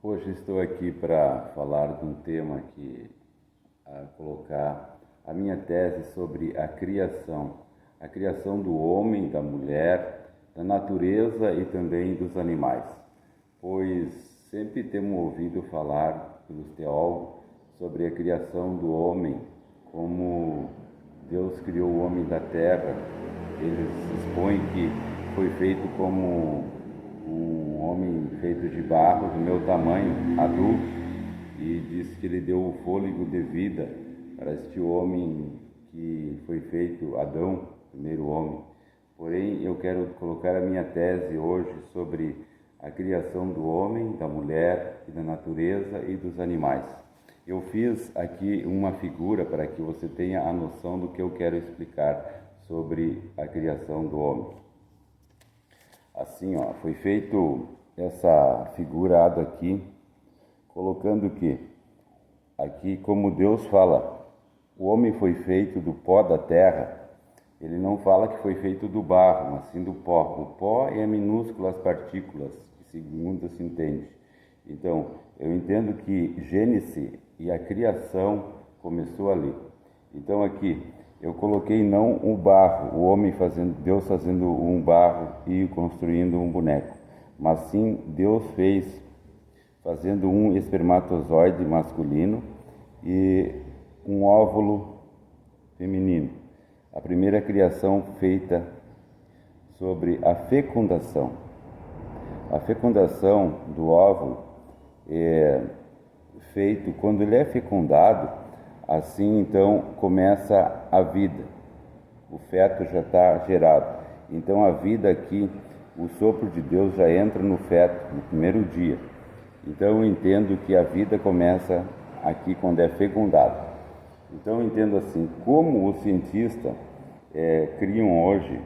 Hoje estou aqui para falar de um tema colocar a minha tese sobre a criação do homem, da mulher, da natureza e também dos animais. Pois sempre temos ouvido falar pelos teólogos sobre a criação do homem, como Deus criou o homem da terra. Eles expõem que foi feito como um homem feito de barro do meu tamanho, adulto, e diz que ele deu o fôlego de vida para este homem que foi feito Adão, primeiro homem. Porém, eu quero colocar a minha tese hoje sobre a criação do homem, da mulher, da natureza e dos animais. Eu fiz aqui uma figura para que você tenha a noção do que eu quero explicar sobre a criação do homem. Assim, foi feito essa figurada aqui, colocando que aqui, como Deus fala, o homem foi feito do pó da terra. Ele não fala que foi feito do barro, mas sim do pó. O pó é minúsculas partículas, que segundo se entende. Então, eu entendo que Gênesis e a criação começou ali. Então aqui eu coloquei não o barro, o homem Deus fazendo um barro e construindo um boneco, mas sim Deus fazendo um espermatozoide masculino e um óvulo feminino. A primeira criação feita sobre a fecundação. A fecundação do óvulo é feito quando ele é fecundado. Assim, então, começa a vida. O feto já está gerado. Então, a vida aqui, o sopro de Deus já entra no feto, no primeiro dia. Então, eu entendo que a vida começa aqui quando é fecundado. Então, eu entendo assim, como os cientistas criam hoje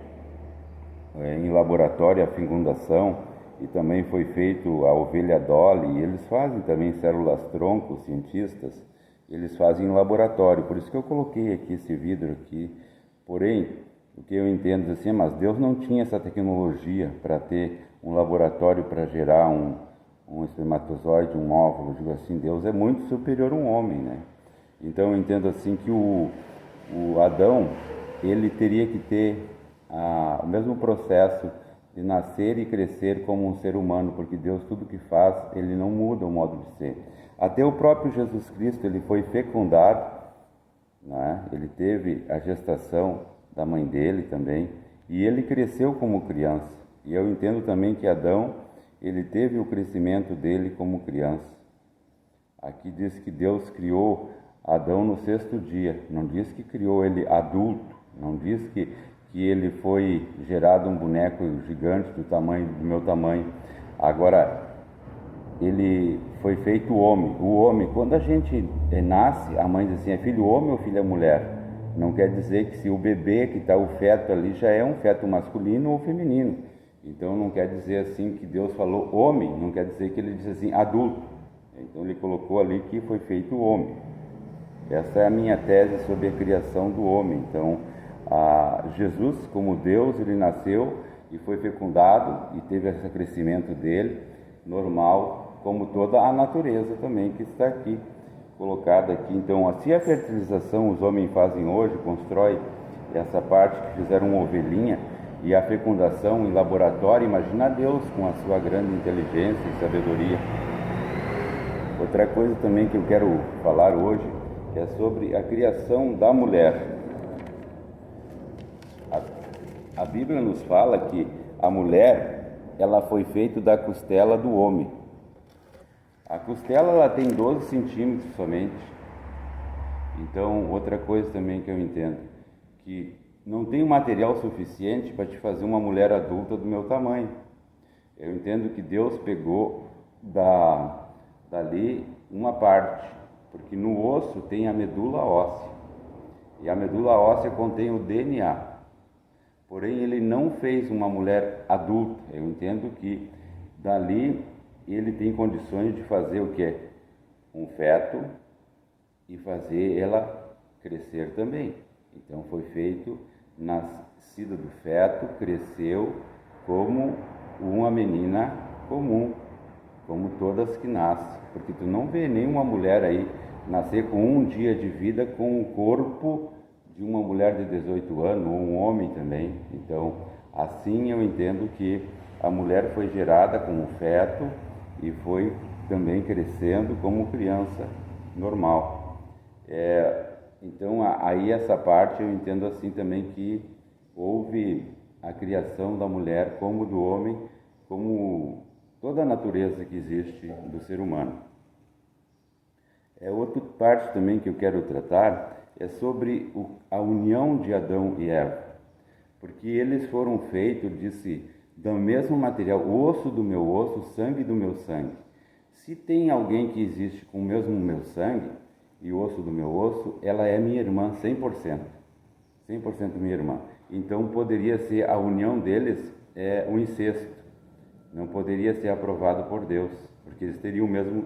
em laboratório a fecundação, e também foi feito a ovelha Dolly, e eles fazem também células-tronco, os cientistas, eles fazem em laboratório, por isso que eu coloquei aqui esse vidro aqui. Porém, o que eu entendo assim, mas Deus não tinha essa tecnologia para ter um laboratório para gerar um espermatozoide, um óvulo. Digo assim, Deus é muito superior a um homem, né? Então eu entendo assim que o Adão, ele teria que ter o mesmo processo de nascer e crescer como um ser humano, porque Deus tudo que faz, ele não muda o modo de ser. Até o próprio Jesus Cristo, ele foi fecundado, né? Ele teve a gestação da mãe dele também, e ele cresceu como criança. E eu entendo também que Adão, ele teve o crescimento dele como criança. Aqui diz que Deus criou Adão no sexto dia, não diz que criou ele adulto, não diz que ele foi gerado um boneco gigante do meu tamanho. Agora, ele foi feito homem. O homem, quando a gente nasce, a mãe diz assim, é filho homem ou filha mulher? Não quer dizer que se o bebê que está o feto ali já é um feto masculino ou feminino. Então não quer dizer assim que Deus falou homem, não quer dizer que ele diz assim adulto. Então ele colocou ali que foi feito homem. Essa é a minha tese sobre a criação do homem. Então, Jesus, como Deus, ele nasceu e foi fecundado e teve esse crescimento dele, normal, como toda a natureza também que está aqui, colocada aqui. Então, se a fertilização os homens fazem hoje, constrói essa parte que fizeram uma ovelhinha, e a fecundação em laboratório, imagina Deus com a sua grande inteligência e sabedoria. Outra coisa também que eu quero falar hoje é sobre a criação da mulher. A Bíblia nos fala que a mulher, ela foi feita da costela do homem. A costela, ela tem 12 centímetros somente. Então, outra coisa também que eu entendo, que não tem material suficiente para te fazer uma mulher adulta do meu tamanho. Eu entendo que Deus pegou dali uma parte, porque no osso tem a medula óssea, e a medula óssea contém o DNA. Porém, ele não fez uma mulher adulta. Eu entendo que dali ele tem condições de fazer o quê? Um feto e fazer ela crescer também. Então foi feito, nascida do feto, cresceu como uma menina comum. como todas que nascem, porque tu não vê nenhuma mulher aí nascer com um dia de vida com o corpo de uma mulher de 18 anos, ou um homem também. Então, assim eu entendo que a mulher foi gerada como feto e foi também crescendo como criança normal. Então, aí essa parte eu entendo assim também que houve a criação da mulher como do homem, como toda a natureza que existe do ser humano. Outra parte também que eu quero tratar é sobre a união de Adão e Eva, porque eles foram feitos, disse, do mesmo material, osso do meu osso, sangue do meu sangue. Se tem alguém que existe com o mesmo meu sangue e osso do meu osso, ela é minha irmã 100%, 100% minha irmã. Então poderia ser a união deles um incesto, não poderia ser aprovado por Deus, porque eles teriam o mesmo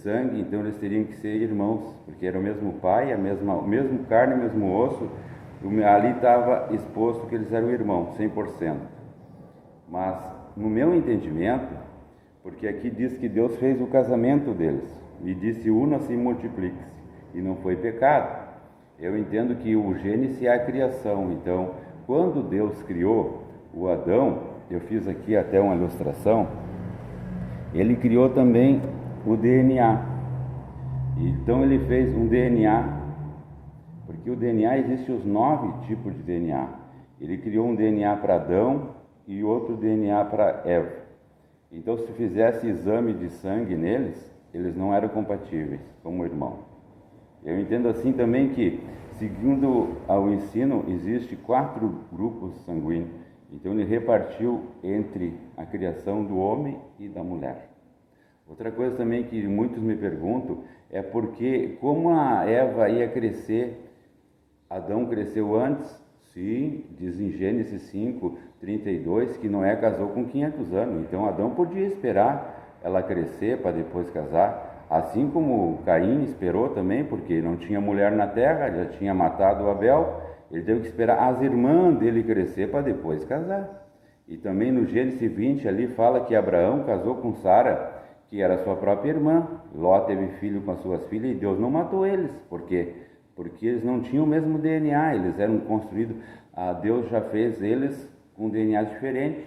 sangue, então eles teriam que ser irmãos, porque era o mesmo pai, o mesmo carne, o mesmo osso. Ali estava exposto que eles eram irmãos, 100%. Mas no meu entendimento, porque aqui diz que Deus fez o casamento deles e disse: una-se e multiplique-se, e não foi pecado. Eu entendo que o Gênesis é a criação. Então, quando Deus criou o Adão, eu fiz aqui até uma ilustração, ele criou também o DNA. Então ele fez um DNA, porque o DNA existe os 9 tipos de DNA. Ele criou um DNA para Adão e outro DNA para Eva. Então, se fizesse exame de sangue neles, eles não eram compatíveis como irmão. Eu entendo assim também que, seguindo ao ensino, existe 4 grupos sanguíneos. Então ele repartiu entre a criação do homem e da mulher. Outra coisa também que muitos me perguntam é porque, como a Eva ia crescer, Adão cresceu antes. Sim, diz em Gênesis 5:32 que Noé casou com 500 anos. Então Adão podia esperar ela crescer para depois casar. Assim como Caim esperou também, porque não tinha mulher na terra, já tinha matado Abel. Ele teve que esperar as irmãs dele crescer para depois casar. E também no Gênesis 20 ali fala que Abraão casou com Sara, que era sua própria irmã. Ló teve filho com as suas filhas e Deus não matou eles. Por quê? Porque eles não tinham o mesmo DNA, eles eram construídos. Deus já fez eles com DNA diferente,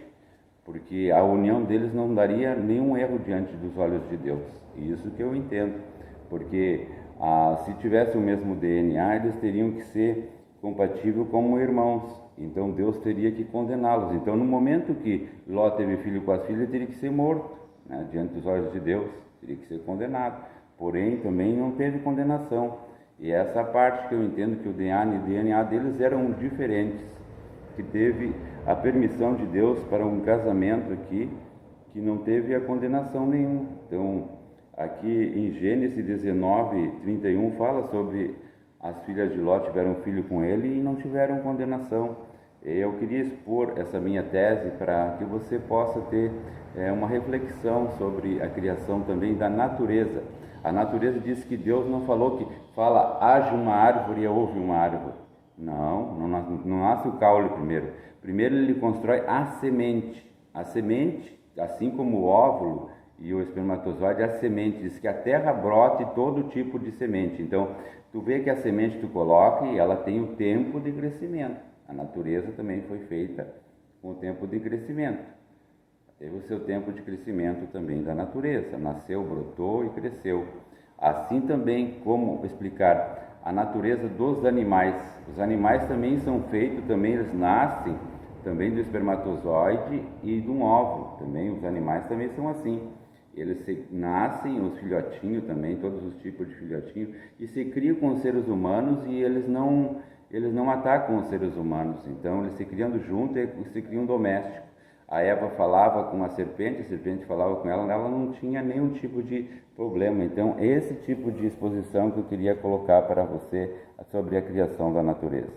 porque a união deles não daria nenhum erro diante dos olhos de Deus. E isso que eu entendo, porque se tivesse o mesmo DNA, eles teriam que ser compatíveis como irmãos. Então Deus teria que condená-los. Então, no momento que Ló teve filho com as filhas, ele teria que ser morto, né, diante dos olhos de Deus, teria que ser condenado. Porém, também não teve condenação. E essa parte que eu entendo que o DNA deles eram diferentes, que teve a permissão de Deus para um casamento aqui, que não teve a condenação nenhuma. Então, aqui em Gênesis 19:31 fala sobre as filhas de Ló tiveram filho com ele e não tiveram condenação. Eu queria expor essa minha tese para que você possa ter uma reflexão sobre a criação também da natureza. A natureza diz que Deus não falou que fala, haja uma árvore e houve uma árvore. Não nasce o caule primeiro. Primeiro ele constrói a semente. A semente, assim como o óvulo e o espermatozoide, a semente. Diz que a terra brote todo tipo de semente. Então, tu vê que a semente tu coloca e ela tem o tempo de crescimento. A natureza também foi feita com o tempo de crescimento. Teve o seu tempo de crescimento também da natureza. Nasceu, brotou e cresceu. Assim também, como explicar a natureza dos animais. Os animais também são feitos, também eles nascem também do espermatozoide e de um óvulo. Também os animais também são assim. Eles nascem, os filhotinhos também, todos os tipos de filhotinhos, e se criam com os seres humanos e eles não atacam os seres humanos. Então eles se criando juntos e se criam domésticos. A Eva falava com a serpente falava com ela não tinha nenhum tipo de problema. Então, esse tipo de exposição que eu queria colocar para você sobre a criação da natureza.